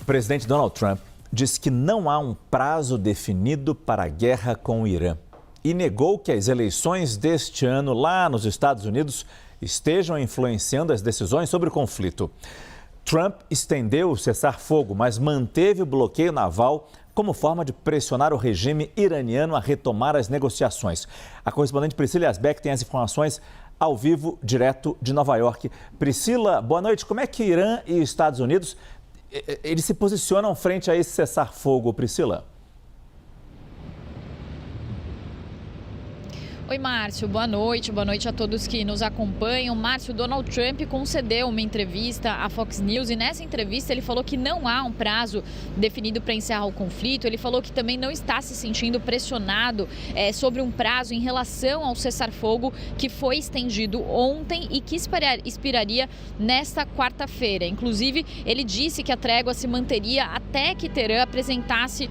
presidente Donald Trump disse que não há um prazo definido para a guerra com o Irã e negou que as eleições deste ano lá nos Estados Unidos estejam influenciando as decisões sobre o conflito. Trump estendeu o cessar-fogo, mas manteve o bloqueio naval como forma de pressionar o regime iraniano a retomar as negociações. A correspondente Priscila Yazbek tem as informações ao vivo, direto de Nova York. Priscila, boa noite. Como é que Irã e Estados Unidos eles se posicionam frente a esse cessar-fogo, Priscila? Oi, Márcio, boa noite a todos que nos acompanham. Márcio, Donald Trump concedeu uma entrevista à Fox News e nessa entrevista ele falou que não há um prazo definido para encerrar o conflito. Ele falou que também não está se sentindo pressionado sobre um prazo em relação ao cessar-fogo que foi estendido ontem e que expiraria nesta quarta-feira. Inclusive, ele disse que a trégua se manteria até que Teherã apresentasse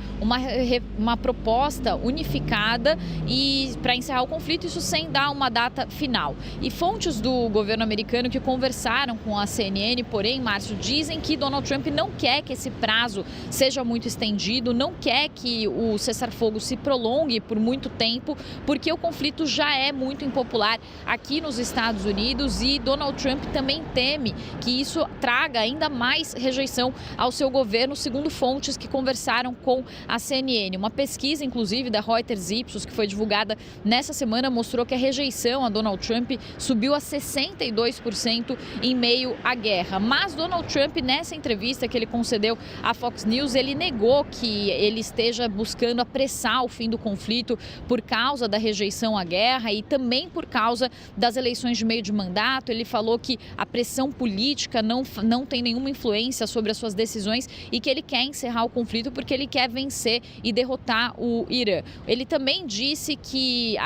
uma proposta unificada e para encerrar o conflito, isso sem dar uma data final. E fontes do governo americano que conversaram com a CNN, porém, Márcio, dizem que Donald Trump não quer que esse prazo seja muito estendido, não quer que o cessar-fogo se prolongue por muito tempo, porque o conflito já é muito impopular aqui nos Estados Unidos e Donald Trump também teme que isso traga ainda mais rejeição ao seu governo, segundo fontes que conversaram com a CNN. Uma pesquisa, inclusive, da Reuters Ipsos, que foi divulgada nessa semana, mostrou que a rejeição a Donald Trump subiu a 62% em meio à guerra. Mas Donald Trump, nessa entrevista que ele concedeu à Fox News, ele negou que ele esteja buscando apressar o fim do conflito por causa da rejeição à guerra e também por causa das eleições de meio de mandato. Ele falou que a pressão política não tem nenhuma influência sobre as suas decisões e que ele quer encerrar o conflito porque ele quer vencer e derrotar o Irã. Ele também disse que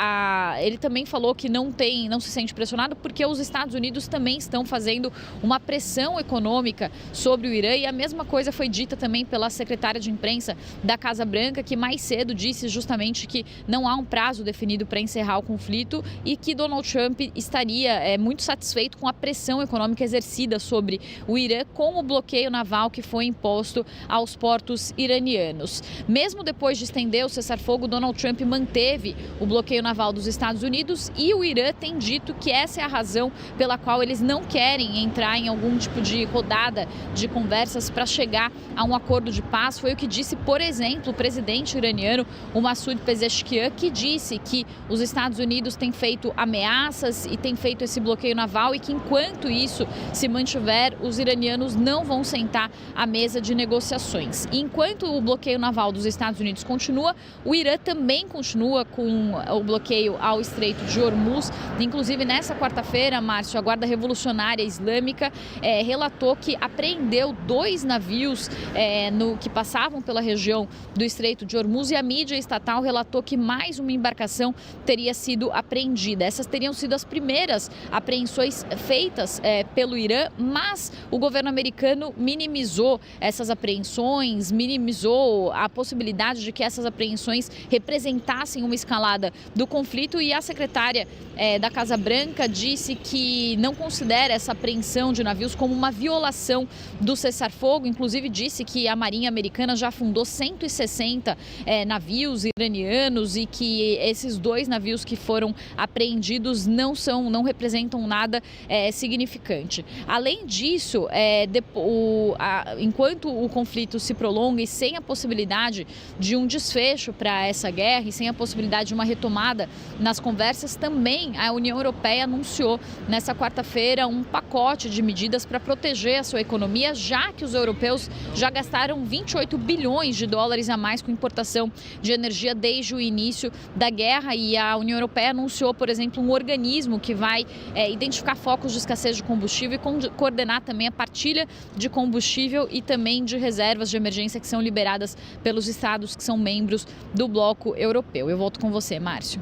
ele também falou que não se sente pressionado porque os Estados Unidos também estão fazendo uma pressão econômica sobre o Irã e a mesma coisa foi dita também pela secretária de imprensa da Casa Branca, que mais cedo disse justamente que não há um prazo definido para encerrar o conflito e que Donald Trump estaria muito satisfeito com a pressão econômica exercida sobre o Irã com o bloqueio naval que foi imposto aos portos iranianos. Mesmo depois de estender o cessar-fogo, Donald Trump manteve o bloqueio naval dos Estados Unidos e o Irã tem dito que essa é a razão pela qual eles não querem entrar em algum tipo de rodada de conversas para chegar a um acordo de paz. Foi o que disse, por exemplo, o presidente iraniano, o Massoud Pezeshkian, que disse que os Estados Unidos têm feito ameaças e têm feito esse bloqueio naval e que enquanto isso se mantiver, os iranianos não vão sentar à mesa de negociações. E enquanto o bloqueio naval dos Estados Unidos continua, o Irã também continua com o bloqueio ao Estreito de Hormuz. Inclusive, nessa quarta-feira, Márcio, a Guarda Revolucionária Islâmica relatou que apreendeu 2 navios que passavam pela região do Estreito de Hormuz e a mídia estatal relatou que mais uma embarcação teria sido apreendida. Essas teriam sido as primeiras apreensões feitas pelo Irã, mas o governo americano minimizou essas apreensões, minimizou a possibilidade de que essas apreensões representassem uma escalada do conflito e a secretária da Casa Branca disse que não considera essa apreensão de navios como uma violação do cessar-fogo. Inclusive disse que a Marinha Americana já afundou 160 navios iranianos e que esses 2 navios que foram apreendidos não representam nada significante. Além disso, enquanto o conflito se prolonga e sem a possibilidade de um desfecho para essa guerra e sem a possibilidade de uma retomada nas conversas, também a União Europeia anunciou nessa quarta-feira um pacote de medidas para proteger a sua economia, já que os europeus já gastaram 28 bilhões de dólares a mais com importação de energia desde o início da guerra e a União Europeia anunciou, por exemplo, um organismo que vai identificar focos de escassez de combustível e coordenar também a partilha de combustível e também de reservas de emergência que são liberadas pelos estados que são membros do bloco europeu. Eu volto com você, Márcio.